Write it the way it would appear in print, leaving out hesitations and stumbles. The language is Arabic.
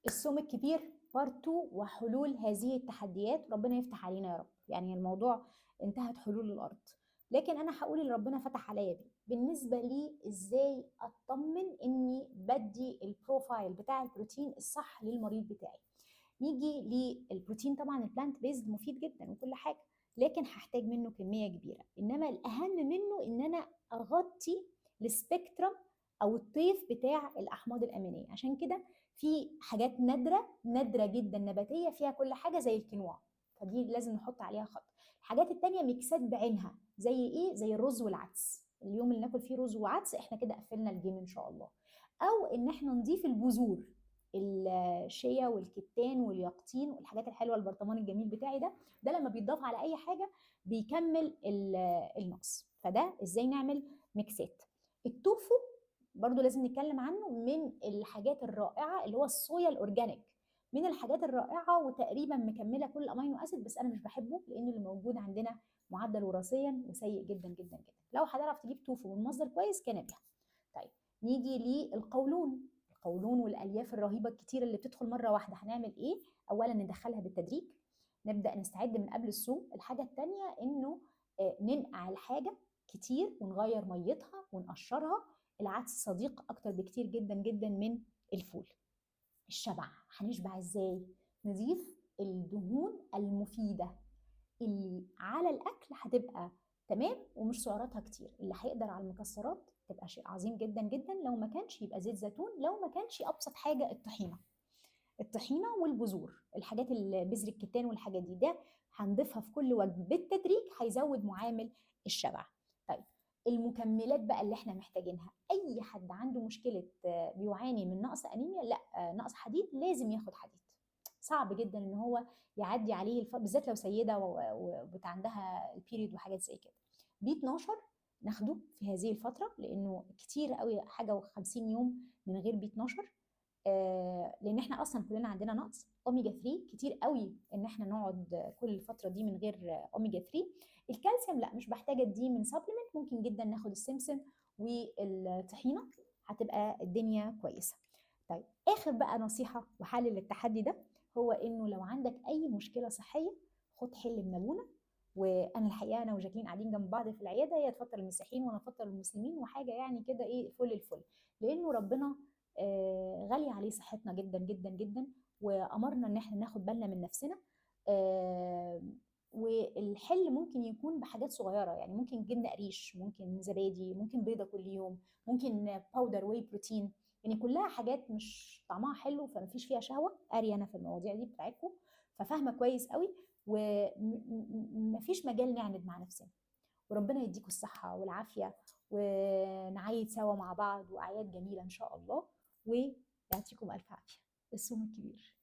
الصوم الكبير بارت 2 وحلول هذه التحديات. ربنا يفتح علينا يا رب. يعني الموضوع انتهت حلول الارض، لكن انا هقول اللي ربنا فتح عليا بيه. بالنسبه لي ازاي اطمن اني بدي البروفايل بتاع البروتين الصح للمريض بتاعي؟ نيجي للبروتين. طبعا البلانت بيزد مفيد جدا وكل حاجه، لكن هحتاج منه كميه كبيره. انما الاهم منه ان انا اغطي السبيكترم او الطيف بتاع الاحماض الامينيه. عشان كده في حاجات نادره نادره جدا نباتيه فيها كل حاجه زي الكينوا، فدي لازم نحط عليها خط. الحاجات التانية ميكسات بعينها زي ايه؟ زي الرز والعدس. اليوم اللي ناكل فيه رز وعدس احنا كده قفلنا الجيم ان شاء الله. او ان احنا نضيف البذور، الشيا والكتان واليقطين والحاجات الحلوه، البرطمان الجميل بتاعي ده، ده لما بيتضاف على اي حاجه بيكمل النقص. فده ازاي نعمل ميكسات. التوفو برضو لازم نتكلم عنه، من الحاجات الرائعه، اللي هو الصويا الاورجانيك، من الحاجات الرائعه وتقريبا مكمله كل الامينو اسيد، بس انا مش بحبه لان اللي موجود عندنا معدل وراثيا وسيء جدا جدا جدا. لو هتعرف تجيب توفو من مصدر كويس كان بيها. طيب نيجي للقولون. القولون والالياف الرهيبه الكتيره اللي بتدخل مره واحده، هنعمل ايه؟ اولا ندخلها بالتدريج، نبدا نستعد من قبل الصوم. الحاجه الثانيه انه ننقع الحاجه كتير ونغير ميتها ونقشرها. العدس صديق اكتر بكتير جدا جدا من الفول. الشبع، هنشبع ازاي؟ نضيف الدهون المفيده اللي على الاكل هتبقى تمام ومش سعراتها كتير. اللي هيقدر على المكسرات تبقى شيء عظيم جدا جدا، لو ما كانش يبقى زيت زيتون، لو ما كانش ابسط حاجه الطحينه. الطحينه والبذور، الحاجات بذر الكتان والحاجات دي، ده هنضيفها في كل وجبه بالتدريج، هيزود معامل الشبع. طيب المكملات بقى اللي احنا محتاجينها، اي حد عنده مشكله بيعاني من نقص انيميا، لا نقص حديد، لازم ياخد حديد. صعب جدا ان هو يعدي عليه بالذات لو سيده عندها البيريد وحاجات زي كده. بي 12 ناخده في هذه الفتره، لانه كتير قوي حاجه و50 يوم من غير بي 12. لان احنا اصلا كلنا عندنا نقص. اوميجا 3 كتير قوي ان احنا نقعد كل الفتره دي من غير اوميجا 3. الكالسيوم لا مش محتاجه دي من سبلمنت، ممكن جدا ناخد السمسم والطحينه، هتبقى الدنيا كويسه. طيب اخر بقى نصيحه وحل للتحدي ده، هو انه لو عندك اي مشكله صحيه خد حل من ابونا. وانا الحقيقه انا وجاكلين قاعدين جنب بعض في العياده، هي تفطر المسيحيين وانا افطر المسلمين، وحاجه يعني كده ايه، فل الفل. لانه ربنا غالي عليه صحتنا جدا جدا جدا، وامرنا ان احنا ناخد بالنا من نفسنا. والحل ممكن يكون بحاجات صغيره، يعني ممكن جبنه قريش، ممكن زبادي، ممكن بيضه كل يوم، ممكن باودر واي بروتين. يعني كلها حاجات مش طعمها حلو فما فيش فيها شهوه. قاري انا في المواضيع دي بتاعتكم، ففاهمه كويس قوي. ومفيش مجال نعند مع نفسنا. وربنا يديكم الصحه والعافيه، ونعيد سوا مع بعض واعياد جميله ان شاء الله، ويعطيكم الف عافيه. الصوم الكبير.